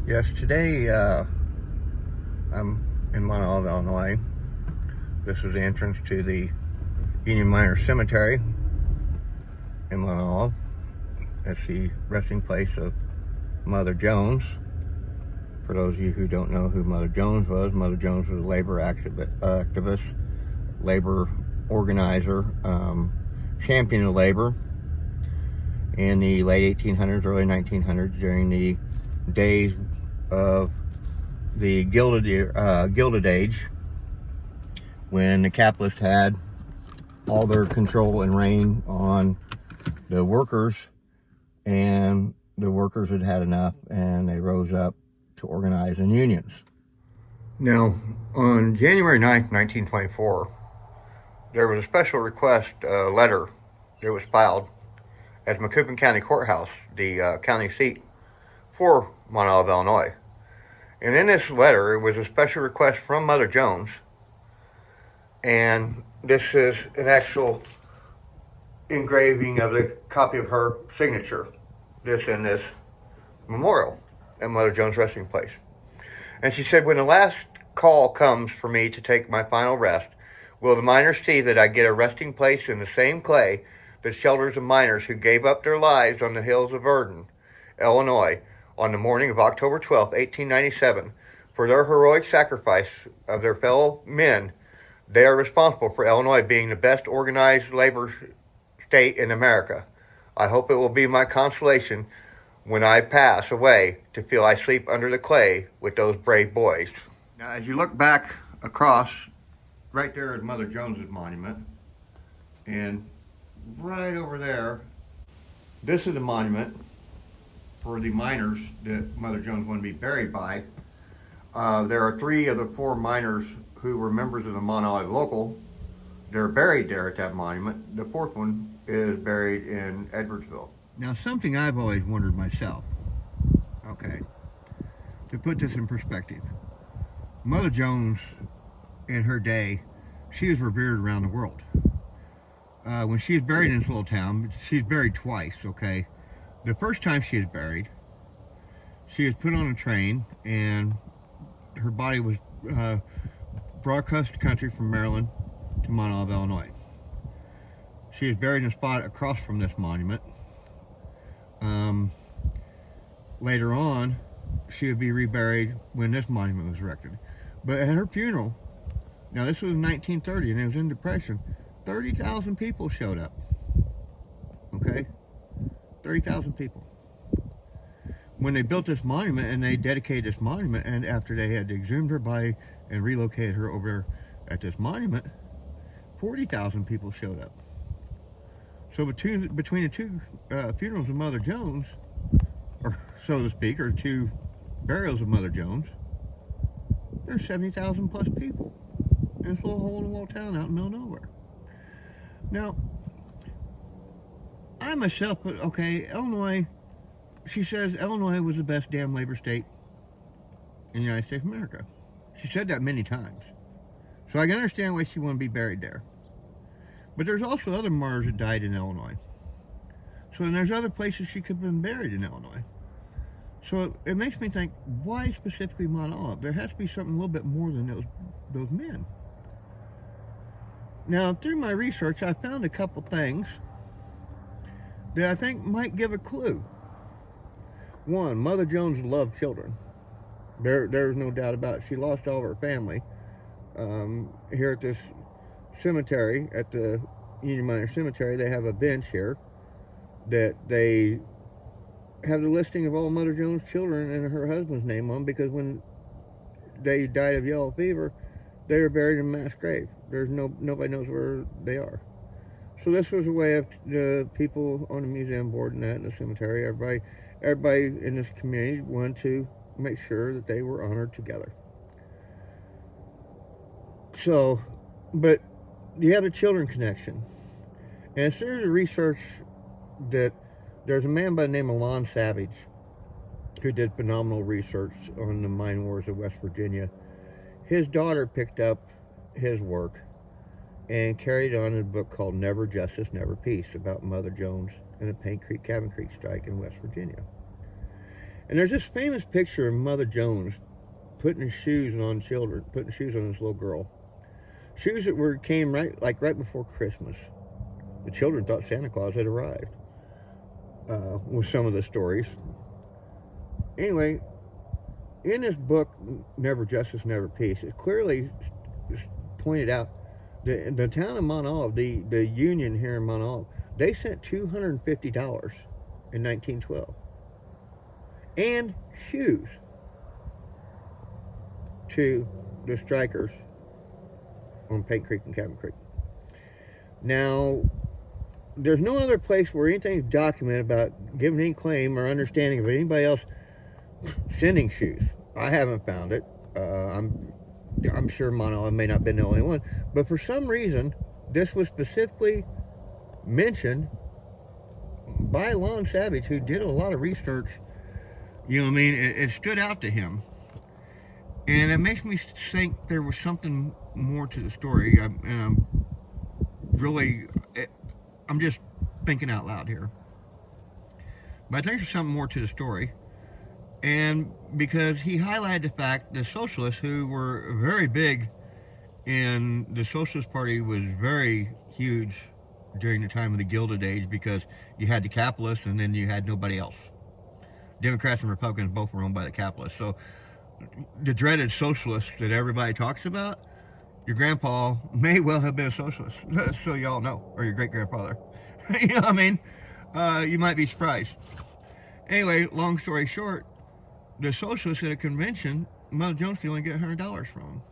Yes, today I'm in Mount Olive, Illinois. This is the entrance to the Union Miners Cemetery in Mount Olive. That's the resting place of Mother Jones. For those of you who don't know who Mother Jones was a labor activist, labor organizer, champion of labor in the late 1800s, early 1900s, during the days of the Gilded Age, when the capitalists had all their control and reign on the workers, and the workers had had enough, and they rose up to organize in unions. Now, on January 9th, 1924, there was a special request letter that was filed at Macoupin County Courthouse, the county seat for Mount Olive, Illinois. And in this letter, it was a special request from Mother Jones. And this is an actual engraving of the copy of her signature. This in this memorial at Mother Jones' resting place. And she said, when the last call comes for me to take my final rest, will the miners see that I get a resting place in the same clay that shelters the miners who gave up their lives on the hills of Virden, Illinois, on the morning of October 12, 1897, for their heroic sacrifice of their fellow men. They are responsible for Illinois being the best organized labor state in America. I hope it will be my consolation when I pass away to feel I sleep under the clay with those brave boys. Now, as you look back across, right there is Mother Jones's monument, and right over there, this is the monument for the miners that Mother Jones wanted to be buried by. There are 3 of the 4 miners who were members of the Mount Olive Local. They're buried there at that monument. The 4th one is buried in Edwardsville. Now, something I've always wondered myself, okay, to put this in perspective, Mother Jones, in her day, she was revered around the world. When she was buried in this little town, she's buried twice, okay? The first time she was buried, she was put on a train, and her body was brought across the country from Maryland to Mount Olive, Illinois. She was buried in a spot across from this monument. Later on, she would be reburied when this monument was erected. But at her funeral, now this was in 1930 and it was in Depression, 30,000 people showed up. Okay? 30,000 people. When they built this monument and they dedicated this monument, and after they had exhumed her body and relocated her over at this monument, 40,000 people showed up. So between the 2 funerals of Mother Jones, or so to speak, or 2 burials of Mother Jones, there's 70,000 plus people in this little hole-in-the-wall town out in the middle of nowhere. Now, I myself, okay, Illinois, she says Illinois was the best damn labor state in the United States of America. She said that many times. So I can understand why she wanted to be buried there. But there's also other martyrs that died in Illinois. So and there's other places she could have been buried in Illinois. So it makes me think, why specifically Mount Olive? There has to be something a little bit more than those men. Now, through my research, I found a couple things that I think might give a clue. One, Mother Jones loved children. There's no doubt about it. She lost all of her family. Here at this cemetery, at the Union Miners Cemetery, they have a bench here that they have the listing of all Mother Jones' children and her husband's name on, because when they died of yellow fever, they were buried in a mass grave. Nobody knows where they are. So this was a way of the people on the museum board and that in the cemetery, everybody in this community wanted to make sure that they were honored together. So, but you have a children connection. And it's through the research that there's a man by the name of Lon Savage who did phenomenal research on the mine wars of West Virginia. His daughter picked up his work and carried on a book called Never Justice, Never Peace, about Mother Jones and the Paint Creek, Cabin Creek strike in West Virginia. And there's this famous picture of Mother Jones putting shoes on children, putting shoes on this little girl. Shoes that came right before Christmas. The children thought Santa Claus had arrived. With some of the stories. Anyway, in this book, Never Justice, Never Peace, it clearly pointed out that the town of Mount Olive, the union here in Mount Olive, they sent $250 in 1912 and shoes to the strikers on Paint Creek and Cabin Creek. Now, there's no other place where anything's documented about giving any claim or understanding of anybody else sending shoes. I haven't found it. I'm sure Mount Olive may not have been the only one, but for some reason, this was specifically mentioned by Lon Savage, who did a lot of research. You know what I mean? It stood out to him. And it makes me think there was something more to the story. I'm just thinking out loud here. But I think there's something more to the story. And because he highlighted the fact that socialists who were very big in the Socialist Party was very huge during the time of the Gilded Age, because you had the capitalists and then you had nobody else. Democrats and Republicans both were owned by the capitalists. So the dreaded socialists that everybody talks about, your grandpa may well have been a socialist, so y'all know, or your great-grandfather. You know what I mean? You might be surprised. Anyway, long story short, the socialists at a convention, Mother Jones could only get $100 from them.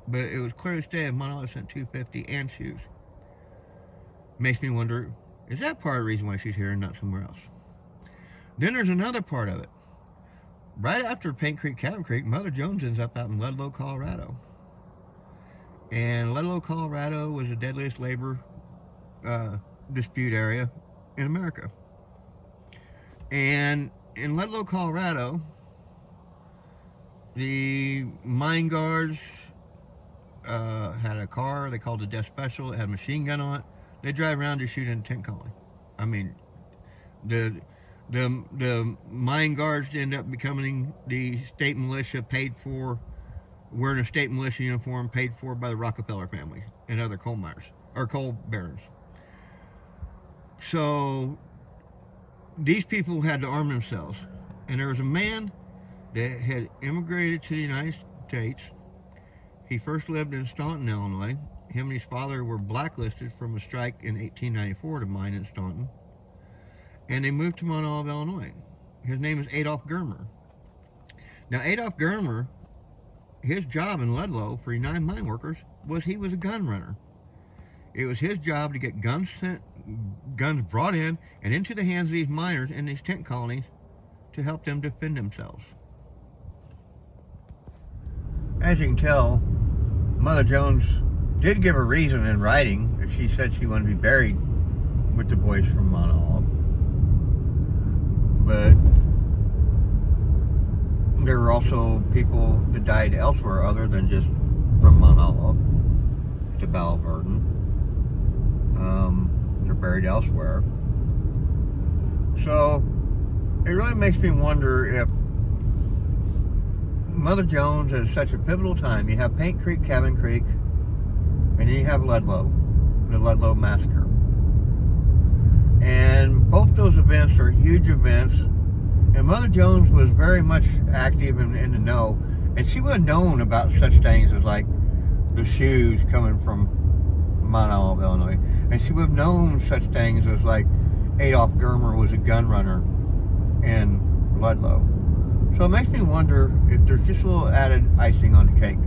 But it was clear as day, Mount Olive sent $250 and shoes. Makes me wonder, is that part of the reason why she's here and not somewhere else? Then there's another part of it. Right after Paint Creek, Cabin Creek, Mother Jones ends up out in Ludlow, Colorado. And Ludlow, Colorado was the deadliest labor dispute area in America. And in Ludlow, Colorado, the mine guards had a car they called the Death Special. It had a machine gun on it. They drive around to shoot in a tent colony. I mean, the mine guards end up becoming the state militia, paid for, wearing a state militia uniform, paid for by the Rockefeller family and other coal miners, or coal barons. So these people had to arm themselves. And there was a man that had immigrated to the United States. He first lived in Staunton, Illinois. Him and his father were blacklisted from a strike in 1894 to mine in Staunton. And they moved to Mount Olive, Illinois. His name is Adolph Germer. Now, Adolph Germer, his job in Ludlow for United Mine Workers was he was a gun runner. It was his job to get guns brought in and into the hands of these miners in these tent colonies to help them defend themselves. As you can tell, Mother Jones did give a reason in writing that she said she wanted to be buried with the boys from Mount Olive. But there were also people that died elsewhere other than just from Mount Olive to Val Verdon. They're buried elsewhere. So it really makes me wonder if Mother Jones is such a pivotal time. You have Paint Creek, Cabin Creek, and then you have Ludlow, the Ludlow Massacre. And both those events are huge events. And Mother Jones was very much active in the know. And she would have known about such things as like the shoes coming from Mount Olive, Illinois. And she would have known such things as like Adolph Germer was a gun runner in Ludlow. So it makes me wonder if there's just a little added icing on the cake.